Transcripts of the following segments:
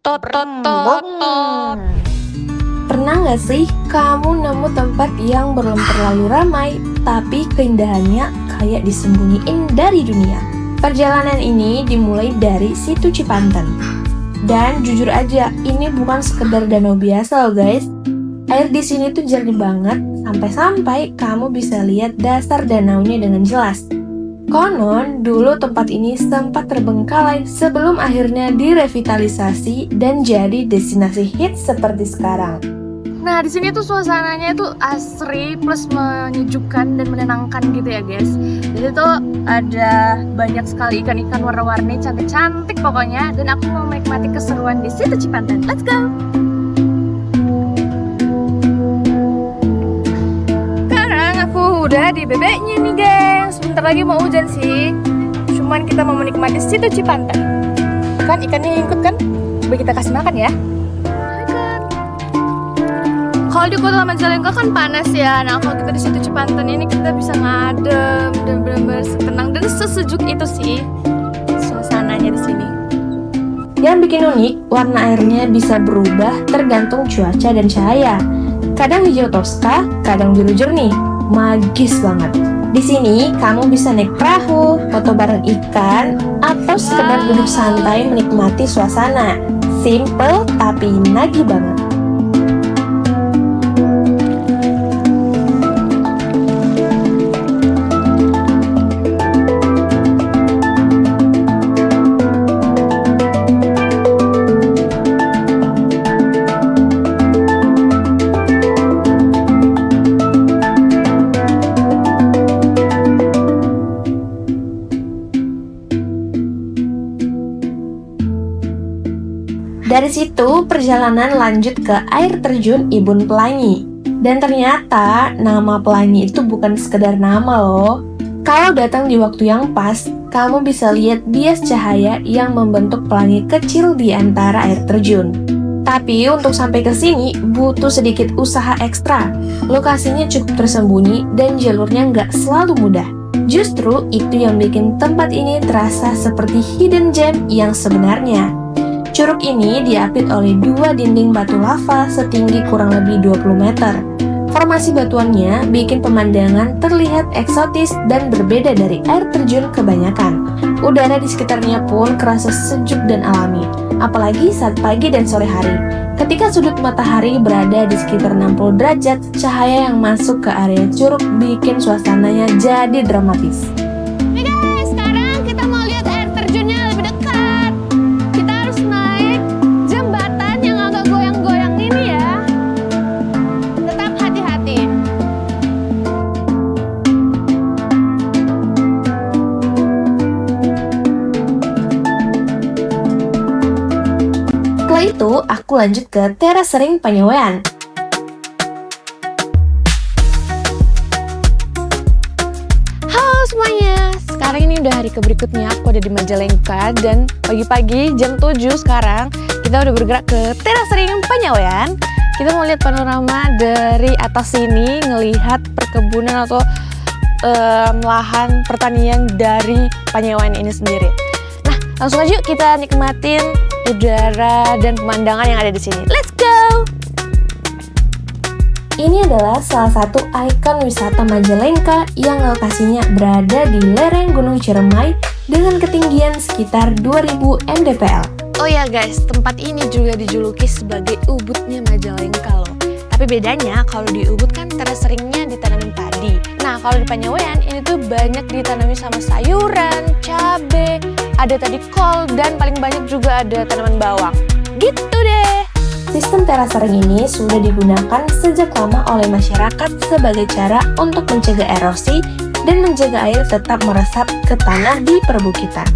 Tot tot tot tot. Pernah nggak sih kamu nemu tempat yang belum terlalu ramai, tapi keindahannya kayak disembunyiin dari dunia? Perjalanan ini dimulai dari Situ Cipanten. Dan jujur aja, ini bukan sekedar danau biasa loh guys. Air di sini tuh jernih banget, sampai-sampai kamu bisa lihat dasar danaunya dengan jelas. Konon, dulu tempat ini sempat terbengkalai sebelum akhirnya direvitalisasi dan jadi destinasi hits seperti sekarang. Nah, di sini tuh suasananya tuh asri plus menyejukkan dan menenangkan gitu ya, guys. Jadi tuh ada banyak sekali ikan-ikan warna-warni cantik-cantik pokoknya, dan aku mau menikmati keseruan di Situ Cipanten. Let's go. Sekarang aku udah di bebeknya nih, guys. Sebentar lagi mau hujan sih. Cuman kita mau menikmati Situ Cipanten. Kan ikannya ngikut kan? Coba kita kasih makan ya. Kalau di Kota Majalengka kan panas ya. Nah, kalau kita di Situ Cipanten ini kita bisa ngadem dan benar-benar tenang dan sesejuk itu sih suasananya di sini. Yang bikin unik, warna airnya bisa berubah tergantung cuaca dan cahaya. Kadang hijau toska, kadang biru jernih. Magis banget. Di sini kamu bisa naik perahu, foto bareng ikan, atau sekedar duduk santai menikmati suasana. Simple tapi nagih banget. Dari situ, perjalanan lanjut ke air terjun Ibun Pelangi. Dan ternyata, nama Pelangi itu bukan sekedar nama loh. Kalau datang di waktu yang pas, kamu bisa lihat bias cahaya yang membentuk pelangi kecil di antara air terjun. Tapi untuk sampai ke sini, butuh sedikit usaha ekstra. Lokasinya cukup tersembunyi dan jalurnya nggak selalu mudah. Justru itu yang bikin tempat ini terasa seperti hidden gem yang sebenarnya. Curug ini diapit oleh dua dinding batu lava setinggi kurang lebih 20 meter. Formasi batuannya bikin pemandangan terlihat eksotis dan berbeda dari air terjun kebanyakan. Udara di sekitarnya pun kerasa sejuk dan alami, apalagi saat pagi dan sore hari. Ketika sudut matahari berada di sekitar 60 derajat, cahaya yang masuk ke area curug bikin suasananya jadi dramatis. Setelah itu, aku lanjut ke Teras Sering Panyawean. Halo semuanya, sekarang ini udah hari keberikutnya. Aku ada di Majalengka dan pagi-pagi jam 7 sekarang kita udah bergerak ke Teras Sering Panyawean. Kita mau lihat panorama dari atas sini, ngelihat perkebunan atau lahan pertanian dari Panyawean ini sendiri. Nah, langsung aja yuk kita nikmatin udara dan pemandangan yang ada di sini. Let's go! Ini adalah salah satu ikon wisata Majalengka yang lokasinya berada di lereng Gunung Ciremai dengan ketinggian sekitar 2000 mdpl. Oh ya guys, tempat ini juga dijuluki sebagai Ubudnya Majalengka loh. Tapi bedanya kalau di Ubud kan teras seringnya ditanamin padi. Nah kalau di Panyawean ini tuh banyak ditanami sama sayuran, cabe, ada tadi kol, dan paling banyak juga ada tanaman bawang. Gitu deh. Sistem teras sering ini sudah digunakan sejak lama oleh masyarakat sebagai cara untuk mencegah erosi dan menjaga air tetap meresap ke tanah di perbukitan.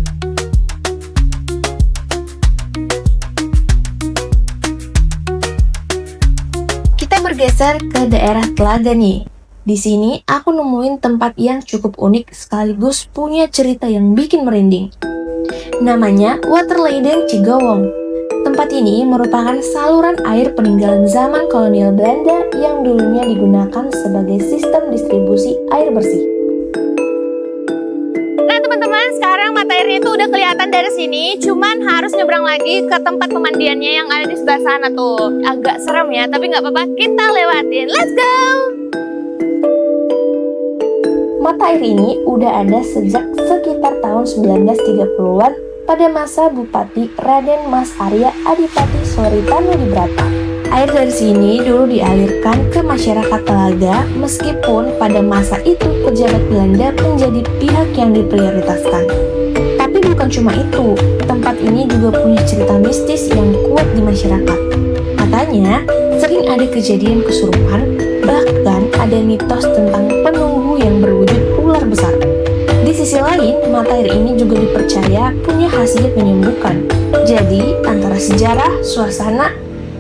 Kita bergeser ke daerah Telaga nih. Di sini aku nemuin tempat yang cukup unik sekaligus punya cerita yang bikin merinding. Namanya Waterleiden Cigowong. Tempat ini merupakan saluran air peninggalan zaman kolonial Belanda yang dulunya digunakan sebagai sistem distribusi air bersih. Nah teman-teman, teman-teman, sekarang mata airnya itu udah kelihatan dari sini, cuman harus nyebrang lagi ke tempat pemandiannya yang ada di sebelah sana tuh. Agak serem ya, tapi nggak apa-apa, kita lewatin. Let's go! Mata air ini udah ada sejak sekitar tahun 1930-an pada masa Bupati Raden Mas Arya Adipati Soritanoedibrata. Air dari sini dulu dialirkan ke masyarakat Telaga, meskipun pada masa itu pejabat Belanda menjadi pihak yang diprioritaskan. Tapi bukan cuma itu, tempat ini juga punya cerita mistis yang kuat di masyarakat. Katanya, sering ada kejadian kesurupan, bahkan ada mitos tentang penunggu yang berwujud ular besar. Di sisi lain, mata air ini juga dipercaya punya khasiat menyembuhkan. Jadi, antara sejarah, suasana,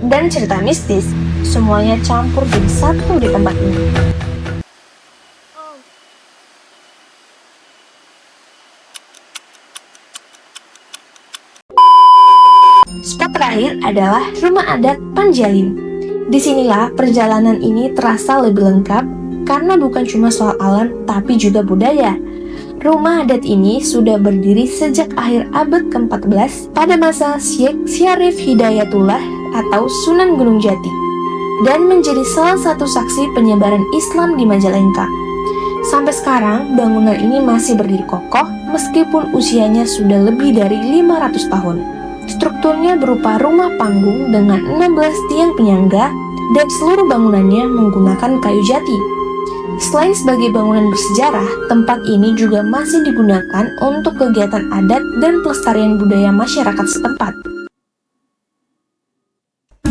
dan cerita mistis, semuanya campur jadi satu di tempat ini. Spot terakhir adalah rumah adat Panjalin. Disinilah perjalanan ini terasa lebih lengkap karena bukan cuma soal alam tapi juga budaya. Rumah adat ini sudah berdiri sejak akhir abad ke-14 pada masa Syekh Syarif Hidayatullah atau Sunan Gunung Jati dan menjadi salah satu saksi penyebaran Islam di Majalengka. Sampai sekarang bangunan ini masih berdiri kokoh meskipun usianya sudah lebih dari 500 tahun. Strukturnya berupa rumah panggung dengan 16 tiang penyangga dan seluruh bangunannya menggunakan kayu jati. Selain sebagai bangunan bersejarah, tempat ini juga masih digunakan untuk kegiatan adat dan pelestarian budaya masyarakat setempat.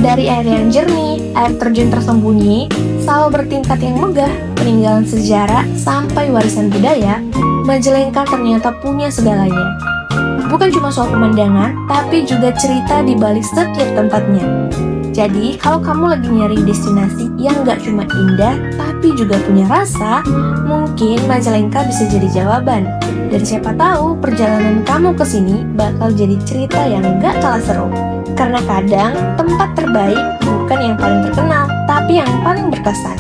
Dari air yang jernih, air terjun tersembunyi, sawah bertingkat yang megah, peninggalan sejarah, sampai warisan budaya, Majalengka ternyata punya segalanya. Bukan cuma soal pemandangan, tapi juga cerita di balik setiap tempatnya. Jadi, kalau kamu lagi nyari destinasi yang gak cuma indah, tapi juga punya rasa, mungkin Majalengka bisa jadi jawaban. Dan siapa tahu perjalanan kamu ke sini bakal jadi cerita yang gak kalah seru. Karena kadang tempat terbaik bukan yang paling terkenal, tapi yang paling berkesan.